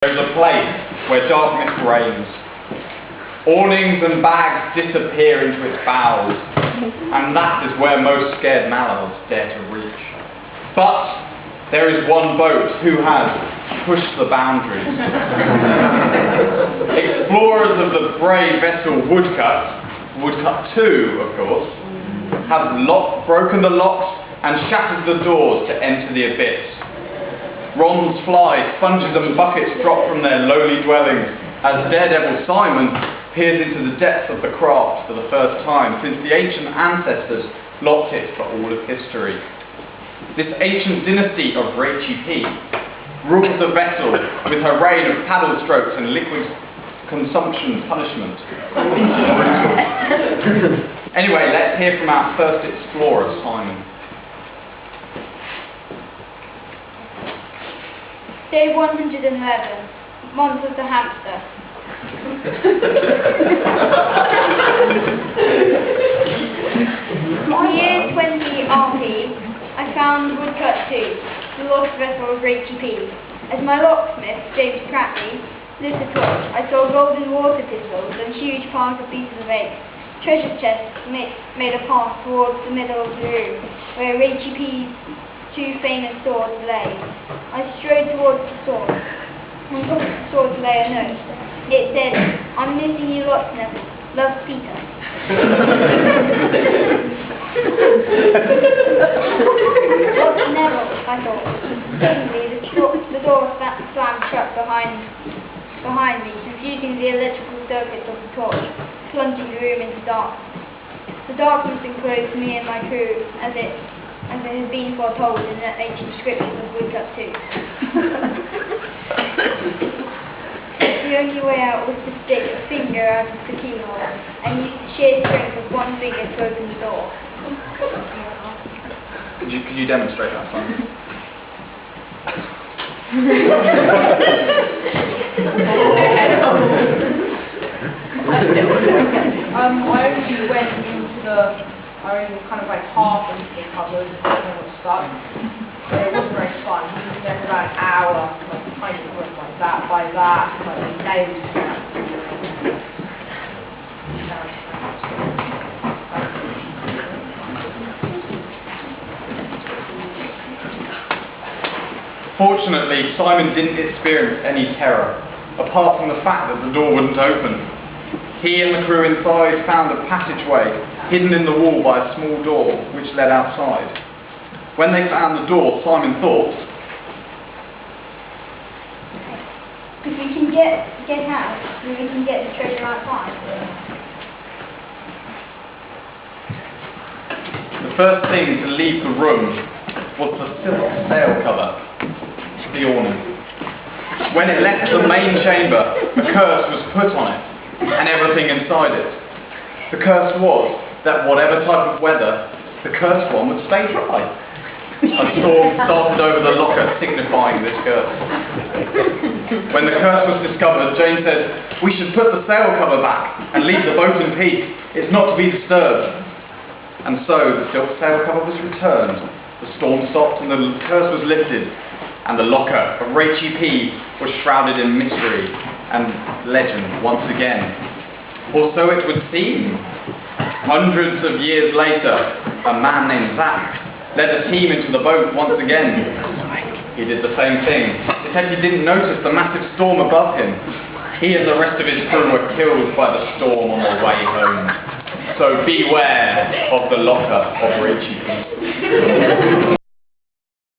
There's a place where darkness reigns. Awnings and bags disappear into its bowels, and that is where most scared Mallards dare to reach. But there is one boat who has pushed the boundaries. Explorers of the brave vessel Woodcut 2, of course, have broken the locks and shattered the doors to enter the abyss. Bronze flies, sponges and buckets drop from their lowly dwellings as Daredevil Simon peers into the depths of the craft for the first time since the ancient ancestors locked it for all of history. This ancient dynasty of Rachy P rules the vessel with her reign of paddle strokes and liquid consumption punishment. Anyway, let's hear from our first explorer, Simon. Day 111, Monsters the Hamster. Year 20 RP, I found Woodcut 2, the lost vessel of Rachy P. As my locksmith, James Cratney, lit a torch, I saw golden water pistols and huge piles of pieces of egg. Treasure chests made a path towards the middle of the room, where Rachy P's two famous swords lay. I strode towards the sword. On top of the sword lay a note. It said, "I'm missing you lots, Neville. Love, Peter." What's Neville? I thought. Suddenly, the door slammed shut behind me, confusing the electrical circuits of the torch, plunging the room into darkness. The darkness enclosed me and my crew as it has been foretold in the ancient scriptures of Woodcut 2. The only way out was to stick a finger out of the keyhole and use the sheer strength of one finger to open the door. Could you demonstrate that, Simon? I only went into I only kind of like half into the cupboard and I was stuck. So it wasn't very fun. We was there for about an hour, like trying to work like that by that, like the nails. Fortunately, Simon didn't experience any terror, apart from the fact that the door wouldn't open. He and the crew inside found a passageway hidden in the wall by a small door which led outside. When they found the door, Simon thought, "If we can get out, then we can get the treasure outside." the first thing to leave the room was the silk sail cover, the awning. When it left the main chamber, a curse was put on it, and everything inside it. The curse was that whatever type of weather, the cursed one would stay dry. A storm started over the locker, signifying this curse. When the curse was discovered, Jane said, "We should put the sail cover back and leave the boat in peace. It's not to be disturbed." And so the silk sail cover was returned, the storm stopped and the curse was lifted, and the locker of Rachy P was shrouded in mystery and legend once again. Or so it would seem. Hundreds of years later, a man named Zach led a team into the boat once again. He did the same thing, except he didn't notice the massive storm above him. He and the rest of his crew were killed by the storm on their way home. So beware of the locker of Rachy P.